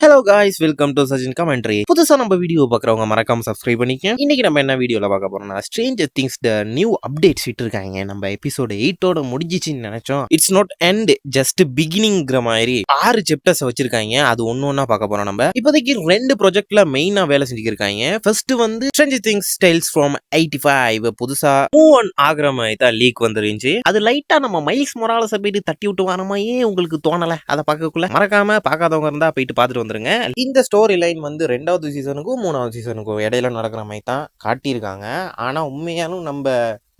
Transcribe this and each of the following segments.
Hello guys, welcome to Sajin commentary. புதுசா நம்ம video பார்க்குறவங்க மறக்காம சப்ஸ்கிரைப் பண்ணிக்க. இன்னைக்கு நம்ம என்ன வீடியோல பார்க்க போறோம்னா, Stranger things the new updates விட்டுருக்காங்க. நம்ம எபிசோடு 8 முடிஞ்சிச்சுன்னு நினைச்சோம். இட்ஸ் நாட் எண்ட், ஜஸ்ட் பிகினிங்கிற மாதிரி 6 சாப்டர்ஸ் வச்சிருக்காங்க. அது ஒன்னொன்னா பார்க்க போறோம். நம்ம இப்போதைக்கு 2 ப்ராஜெக்ட்ல மெயினா வேலை செஞ்சுருக்காங்க. ஃபர்ஸ்ட் வந்து ஸ்ட்ரேஞ்சர் திங்ஸ் ஸ்டைல்ஸ் ஃப்ரம் 85 புதுசா மூவ் ஆன் ஆகிற மாதிரி தான் லீக் வந்துருந்துச்சு. அது லைட்டா நம்ம மைல்ஸ் மொராலஸை போயிட்டு தட்டி விட்டு வர மாதிரியே உங்களுக்கு தோணல. அதை பார்க்கக்குள்ள மறக்காம பார்க்காதவங்க இருந்தா போயிட்டு பார்த்துட்டு வந்துருங்க. இந்த ஸ்டோரி லைன் வந்து 2வது சீசனுக்கும் 3வது சீசனுக்கும் இடையில நடக்கிற மாதிரி தான் காட்டியிருக்காங்க. ஆனா உண்மையாலும் நம்ம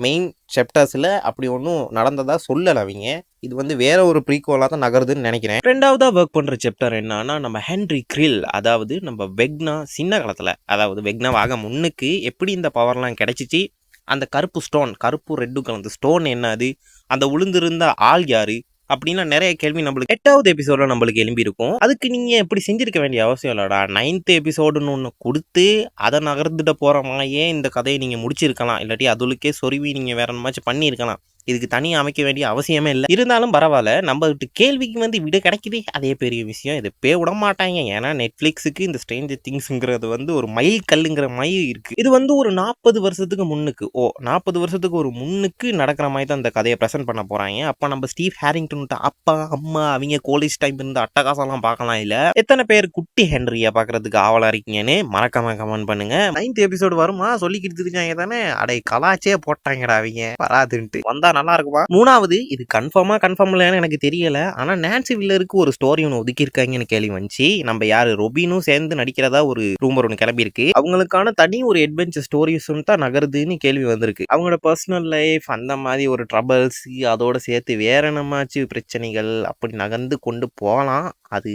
மெயின் சாப்டர்ஸ்ல அப்படி ஒன்றும் நடந்ததா சொல்லல அவங்க. இது வந்து வேற ஒரு ப்ரீக்வலா தான் நகருதுன்னு நினைக்கிறேன். 2வதா ஒர்க் பண்ற சாப்டர் என்னன்னா, நம்ம ஹென்ரி கிரில், அதாவது நம்ம வெக்னா சின்ன காலத்துல, அதாவது வெக்னா ஆக முன்னுக்கு எப்படி இந்த பவர்லாம் கிடைச்சிச்சு, அந்த கருப்பு ஸ்டோன், கருப்பு ரெட்டு கலந்த ஸ்டோன் என்னது, அந்த உளுந்திருந்த ஆள் யாரு அப்படின்னா நிறைய கேள்வி நம்மளுக்கு 8வது எபிசோட்ல நம்மளுக்கு எழும்பி இருக்கும். அதுக்கு நீங்க எப்படி செஞ்சிருக்க வேண்டிய அவசியம் இல்லடா. 9th எபிசோடுன்னு ஒன்று கொடுத்து அதை நகர்ந்துட்ட போற மாதிரியே இந்த கதையை நீங்க முடிச்சிருக்கலாம். இல்லாட்டி அதுலுக்கே சொருவி நீங்க வேற என்னமாச்சும் பண்ணியிருக்கலாம். இதுக்கு தனியாக அமைக்க வேண்டிய அவசியமே இல்லை. இருந்தாலும் பரவாயில்ல, நம்ம கேள்விக்கு வந்து விட கிடைக்குது, அதே பெரிய விஷயம். இது பே விட மாட்டாங்க. ஏன்னா நெட்ஃபிளிக்ஸுக்கு இந்த ஸ்ட்ரேஞ்சர் திங்ஸ்ங்கிறது வந்து ஒரு மைல் கல்லுங்கிற மாதிரி இருக்கு. இது வந்து ஒரு 40 வருஷத்துக்கு முன்னுக்கு 40 வருஷத்துக்கு ஒரு முன்னுக்கு நடக்கிற மாதிரி தான் இந்த கதையை ப்ரெசென்ட் பண்ண போறாங்க. அப்ப நம்ம ஸ்டீவ் ஹேரிங்டன் அப்பா அம்மா அவங்க காலேஜ் டைம் இருந்த அட்டகாசம்லாம் பார்க்கலாம். இல்ல எத்தனை பேர் குட்டி ஹென்ரியா பாக்குறதுக்கு ஆவலா இருக்கீங்கன்னு மறக்காம கமெண்ட் பண்ணுங்க. 9th எபிசோடு வருமா சொல்லிக்கிட்டு இருக்காங்க தானே, அடை கலாச்சே போட்டாங்கடா அவங்க வராதுன்ட்டு. வந்தா நல்லா இருக்குமா. 3வது, இது கன்ஃபார்ம் இல்லைன்னு எனக்கு தெரியல. ஆனா நான்சி வில்லருக்கு ஒரு ஸ்டோரி ஒன்று ஒதுக்கி இருக்காங்கன்னு கேள்வி வந்துச்சு. நம்ம யாரு ரொபினும் சேர்ந்து நடிக்கிறதா ஒரு ரூமர் ஒன்று கிளம்பி இருக்கு. அவங்களுக்கான தனி ஒரு அட்வென்ச்சர் ஸ்டோரிஸ் தான் நகருதுன்னு கேள்வி வந்திருக்கு. அவங்களோட பர்சனல் லைஃப் அந்த மாதிரி ஒரு ட்ரபிள்ஸ் அதோட சேர்த்து வேற என்னமாச்சு பிரச்சனைகள் அப்படி நகர்ந்து கொண்டு போகலாம். அது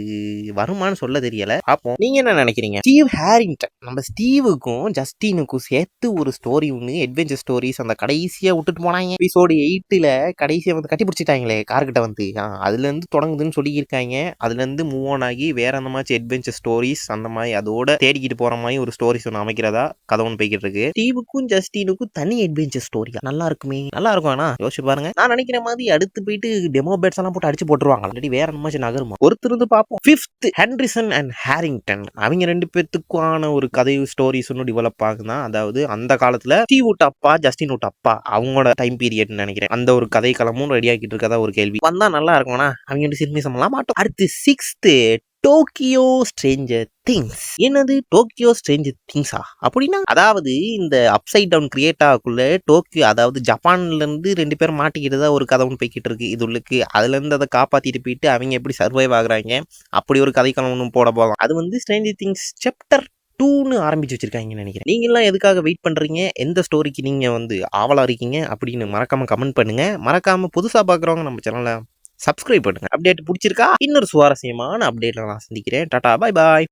வருமானு சொல்ல தெரியல, பார்ப்போம். நீங்க என்ன நினைக்கிறீங்க? ஸ்டீவ் ஹேரிங்டன் நம்ம ஸ்டீவுக்கும் ஜஸ்டினுக்கும் சேர்த்து ஒரு ஸ்டோரி ஒன்று அட்வென்ச்சர் ஸ்டோரிஸ் அந்த கடைசியா விட்டுட்டு போனாங்க. எபிசோடு 8ல கடைசியா வந்து கட்டி பிடிச்சிட்டாங்களே கார்கிட்ட வந்து, அதுல இருந்து தொடங்குதுன்னு சொல்லியிருக்காங்க. அதுல இருந்து மூவ் ஆன் ஆகி வேற அந்த மாதிரி அட்வென்ச்சர் ஸ்டோரிஸ் அந்த மாதிரி அதோட தேடிக்கிட்டு போற மாதிரி ஒரு ஸ்டோரிஸ் ஒன்று அமைக்கிறதா கதை ஒன்று போய்கிட்டு இருக்கு. ஸ்டீவுக்கும் ஜஸ்டினுக்கும் தனி அட்வென்ச்சர் ஸ்டோரியா நல்லா இருக்குமே, நல்லா இருக்கும். ஆனா யோசிச்சு பாருங்க, நான் நினைக்கிற மாதிரி அடுத்து போயிட்டு டெமோ பேட்ஸ் எல்லாம் போட்டு அடிச்சு போட்டுருவாங்க. ஆல்ரெடி வேற என்ன நகருமா ஒருத்தர் இருந்து பார்ப்போம். 5th ஹென்ரிசன் அண்ட் ஹேரிங்டன், அவங்க 2 பேத்துக்கான ஒரு கதை ஸ்டோரிஸ் ஒன்னும் டெவலப் ஆகுதான். அதாவது அந்த காலத்துல ஸ்டீவ் வுட் அப்பா ஜஸ்டின் வுட் அப்பா அவங்களோட டைம் பீரியட் நினைக்கிறேன். அந்த ஒரு கதை களமும் ரெடி ஆகிட்டு இருக்கதா ஒரு கேள்வி வந்தா நல்லா இருக்கும்னா அவங்க சிறுமிசம்லாம் மாட்டோம். அடுத்து 6th டோக்கியோ ஸ்ட்ரேஞ்சர் திங்ஸ். என்னது டோக்கியோ ஸ்ட்ரேஞ்சர் திங்ஸா அப்படின்னா, அதாவது இந்த அப்சைட் டவுன் கிரியேட் ஆகக்குள்ள டோக்கியோ, அதாவது ஜப்பான்ல இருந்து 2 பேர் மாட்டிக்கிட்டுதான் ஒரு கதை ஒன்று போய்கிட்டு இருக்கு. இது உள்ளுக்கு அதுல இருந்து அதை காப்பாத்திட்டு போயிட்டு அவங்க எப்படி சர்வைவ் ஆகுறாங்க, அப்படி ஒரு கதைக்களம் ஒன்று போட போகலாம். அது வந்து ஸ்ட்ரேஞ்சர் திங்ஸ் சாப்டர் 2ன்னு ஆரம்பிச்சு வச்சிருக்காங்கன்னு நினைக்கிறேன். நீங்க எல்லாம் எதுக்காக வெயிட் பண்றீங்க, எந்த ஸ்டோரிக்கு நீங்க வந்து ஆவலா இருக்கீங்க அப்படின்னு மறக்காம கமெண்ட் பண்ணுங்க. மறக்காம புதுசா பாக்குறவங்க நம்ம சேனலை சப்ஸ்கிரைப் பண்ணுங்க. அப்டேட் பிடிச்சிருக்கா, இன்னொரு சுவாரஸ்யமான அப்டேட்ல நான் சந்திக்கிறேன். Tata, bye bye.